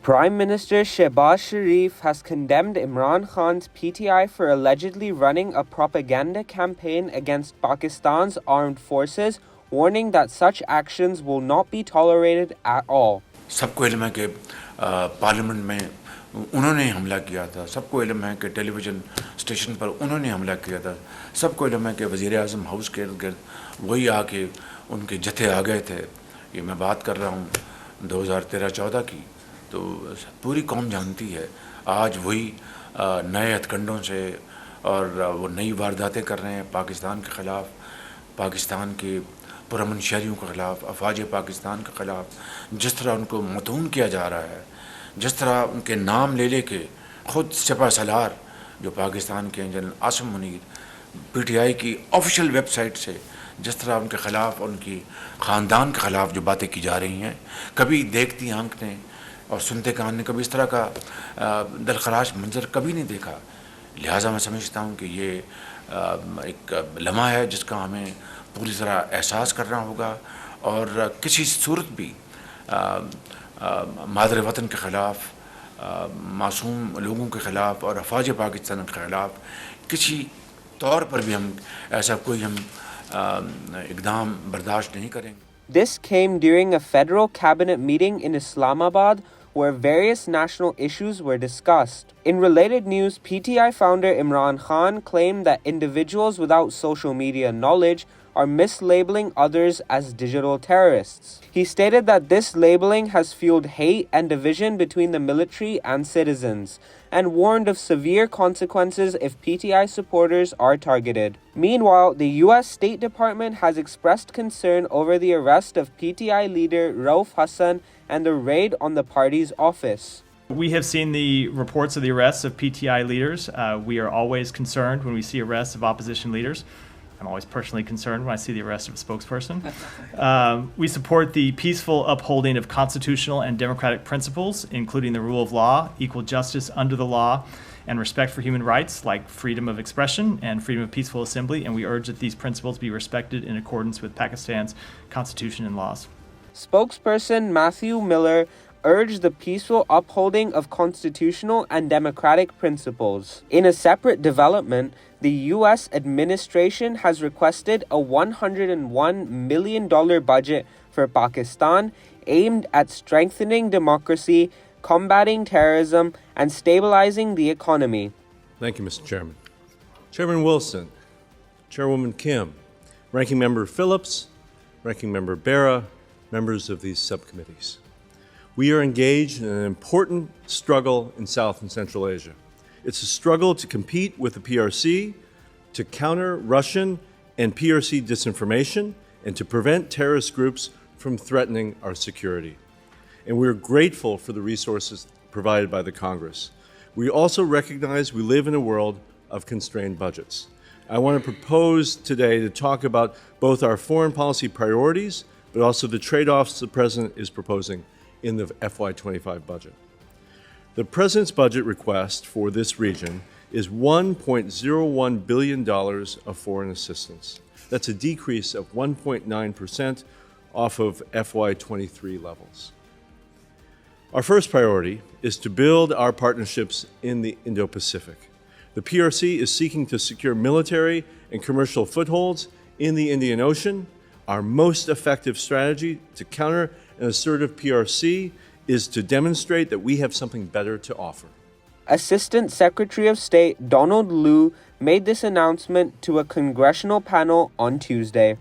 Prime Minister Shehbaz Sharif has condemned Imran Khan's PTI for allegedly running a propaganda campaign against Pakistan's armed forces, warning that such actions will not be tolerated at all. सबको इल्म है कि parliament में उन्होंने हमला किया था, सबको इल्म है कि टेलीविज़न स्टेशन पर उन्होंने हमला किया था, सबको इल्म है कि वज़ीर आज़म हाउस के इर्द गिर्द वही आके उनके जत्थे आ गए थे। ये मैं बात कर रहा हूँ 2013-14 की, तो पूरी कौम जानती है। आज वही नए हथकंडों से और वो नई वारदातें कर रहे हैं पाकिस्तान के ख़िलाफ़, पाकिस्तान के पुरअमन शहरियों के ख़िलाफ़, अफवाज पाकिस्तान के ख़िलाफ़। जिस तरह उनको मतून किया जा रहा है, जिस तरह उनके नाम ले लेके ख़ुद सिपा सलार जो पाकिस्तान के जनरल आसिम मुनीर PTI की ऑफिशियल वेबसाइट से जिस तरह उनके ख़िलाफ़, उनकी ख़ानदान के ख़िलाफ़ जो बातें की जा रही हैं, कभी देखती आंख ने और सुनते कान ने कभी इस तरह का दिलखराश मंजर कभी नहीं देखा। लिहाजा मैं समझता हूँ कि ये एक लम्हा है जिसका हमें पूरी तरह एहसास करना होगा और किसी सूरत भी मादर वतन के ख़िलाफ़, मासूम लोगों के ख़िलाफ़ और अफवाज पाकिस्तान के ख़िलाफ़ किसी तौर पर भी हम ऐसा कोई इक़दाम बर्दाश्त नहीं करेंगे। This came during a federal cabinet meeting in Islamabad where various national issues were discussed. In related news, PTI founder Imran Khan claimed that individuals without social media knowledge are mislabeling others as digital terrorists. He stated that this labeling has fueled hate and division between the military and citizens, and warned of severe consequences if PTI supporters are targeted. Meanwhile, the U.S. State Department has expressed concern over the arrest of PTI leader Rauf Hassan and the raid on the party's office. We have seen the reports of the arrests of PTI leaders. We are always concerned when we see arrests of opposition leaders. I'm always personally concerned when I see the arrest of a spokesperson. We support the peaceful upholding of constitutional and democratic principles, including the rule of law, equal justice under the law, and respect for human rights like freedom of expression and freedom of peaceful assembly, and we urge that these principles be respected in accordance with Pakistan's constitution and laws. Spokesperson Matthew Miller urged the peaceful upholding of constitutional and democratic principles. In a separate development, the U.S. administration has requested a $101 million budget for Pakistan aimed at strengthening democracy, combating terrorism, and stabilizing the economy. Thank you, Mr. Chairman. Chairman Wilson, Chairwoman Kim, Ranking Member Phillips, Ranking Member Bera, members of these subcommittees. We are engaged in an important struggle in South and Central Asia. It's a struggle to compete with the PRC, to counter Russian and PRC disinformation, and to prevent terrorist groups from threatening our security. And we're grateful for the resources provided by the Congress. We also recognize we live in a world of constrained budgets. I want to propose today to talk about both our foreign policy priorities, but also the trade-offs the President is proposing in the FY25 budget. The President's budget request for this region is $1.01 billion of foreign assistance. That's a decrease of 1.9% off of FY23 levels. Our first priority is to build our partnerships in the Indo-Pacific. The PRC is seeking to secure military and commercial footholds in the Indian Ocean. Our most effective strategy to counter an assertive PRC is to demonstrate that we have something better to offer. Assistant Secretary of State Donald Lu made this announcement to a congressional panel on Tuesday.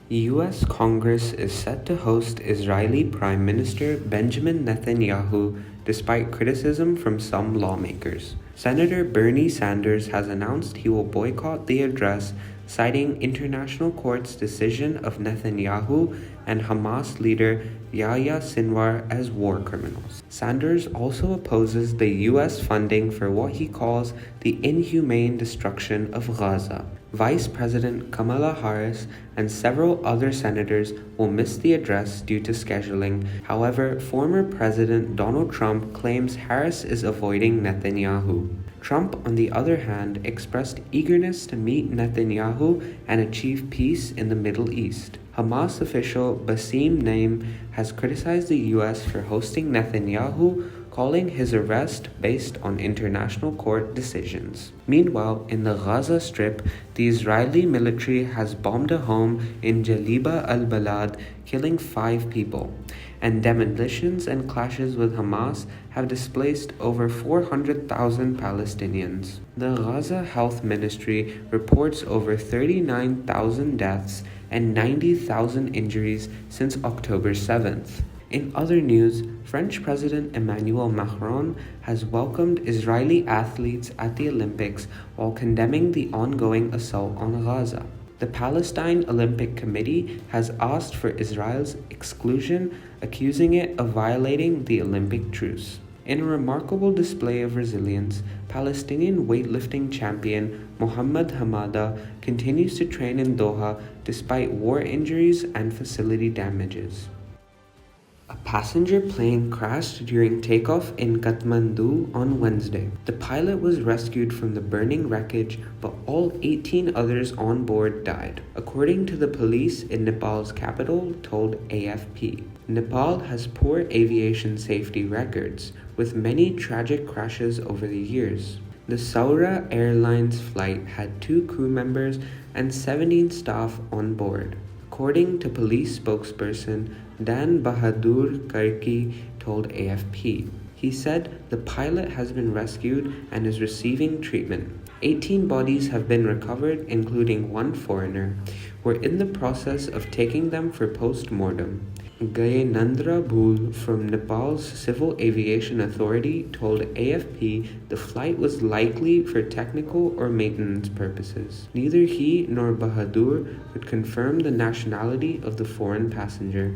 U.S. Congress is set to host Israeli Prime Minister Benjamin Netanyahu despite criticism from some lawmakers. Senator Bernie Sanders has announced he will boycott the address, citing international court's decision of Netanyahu and Hamas leader Yahya Sinwar as war criminals. Sanders also opposes the U.S. funding for what he calls the inhumane destruction of Gaza. Vice President Kamala Harris and several other senators will miss the address due to scheduling. However, former President Donald Trump claims Harris is avoiding Netanyahu. Trump, on the other hand, expressed eagerness to meet Netanyahu and achieve peace in the Middle East. Hamas official Bassem Naim has criticized the U.S. for hosting Netanyahu, calling his arrest based on international court decisions. Meanwhile, in the Gaza Strip, the Israeli military has bombed a home in Jalila al-Balad, killing 5 people, and demolitions and clashes with Hamas have displaced over 400,000 Palestinians. The Gaza Health Ministry reports over 39,000 deaths and 90,000 injuries since October 7th. In other news, French President Emmanuel Macron has welcomed Israeli athletes at the Olympics while condemning the ongoing assault on Gaza. The Palestine Olympic Committee has asked for Israel's exclusion, accusing it of violating the Olympic truce. In a remarkable display of resilience, Palestinian weightlifting champion Mohammed Hamada continues to train in Doha despite war injuries and facility damages. A passenger plane crashed during takeoff in Kathmandu on Wednesday. The pilot was rescued from the burning wreckage, but all 18 others on board died, according to the police in Nepal's capital told AFP. Nepal has poor aviation safety records, with many tragic crashes over the years. The Saura Airlines flight had 2 crew members and 17 staff on board. According to police spokesperson Dan Bahadur Karki told AFP. He said the pilot has been rescued and is receiving treatment. 18 bodies have been recovered, including 1 foreigner. We're in the process of taking them for post-mortem. Gayenandra Bhul from Nepal's Civil Aviation Authority told AFP the flight was likely for technical or maintenance purposes. Neither he nor Bahadur could confirm the nationality of the foreign passenger.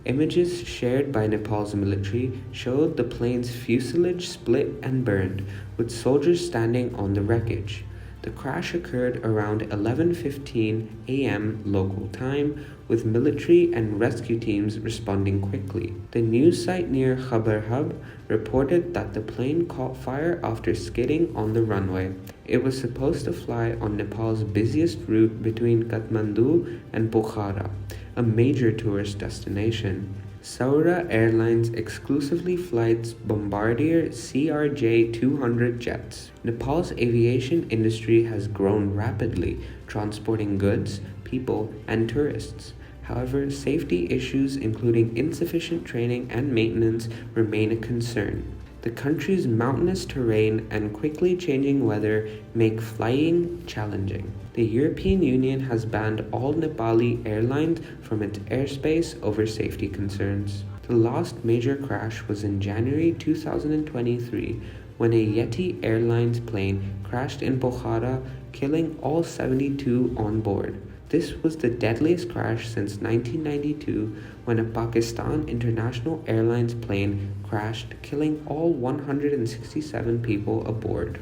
Images shared by Nepal's military showed the plane's fuselage split and burned, with soldiers standing on the wreckage. The crash occurred around 11:15 a.m. local time, with military and rescue teams responding quickly. The news site near Khabar Hub reported that the plane caught fire after skidding on the runway. It was supposed to fly on Nepal's busiest route between Kathmandu and Pokhara, a major tourist destination. Saura Airlines exclusively flights Bombardier CRJ-200 jets. Nepal's aviation industry has grown rapidly, transporting goods, people, and tourists. However, safety issues including insufficient training and maintenance remain a concern. The country's mountainous terrain and quickly changing weather make flying challenging. The European Union has banned all Nepali airlines from its airspace over safety concerns. The last major crash was in January 2023 when a Yeti Airlines plane crashed in Pokhara, killing all 72 on board. This was the deadliest crash since 1992 when a Pakistan International Airlines plane crashed, killing all 167 people aboard.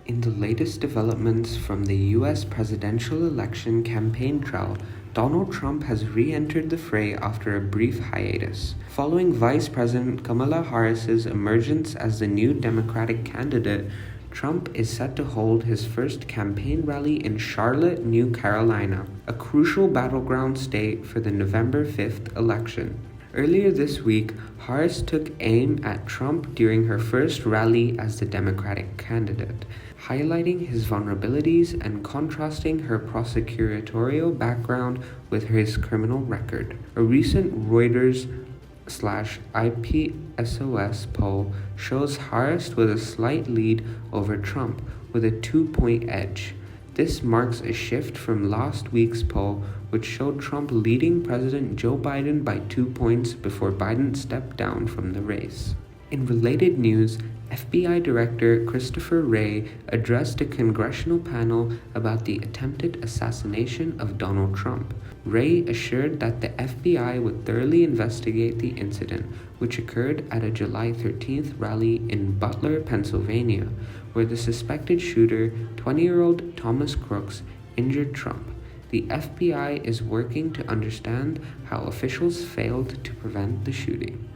In the latest developments from the U.S. presidential election campaign trail, Donald Trump has re-entered the fray after a brief hiatus. Following Vice President Kamala Harris's emergence as the new Democratic candidate, Trump is set to hold his first campaign rally in Charlotte, North Carolina, a crucial battleground state for the November 5th election. Earlier this week, Harris took aim at Trump during her first rally as the Democratic candidate, highlighting his vulnerabilities and contrasting her prosecutorial background with his criminal record. A recent Reuters/Ipsos poll shows Harris with a slight lead over Trump with a 2-point edge. This marks a shift from last week's poll, which showed Trump leading President Joe Biden by 2 points before Biden stepped down from the race. In related news, FBI Director Christopher Wray addressed a congressional panel about the attempted assassination of Donald Trump. Wray assured that the FBI would thoroughly investigate the incident, which occurred at a July 13th rally in Butler, Pennsylvania, where the suspected shooter, 20-year-old Thomas Crooks, injured Trump. The FBI is working to understand how officials failed to prevent the shooting.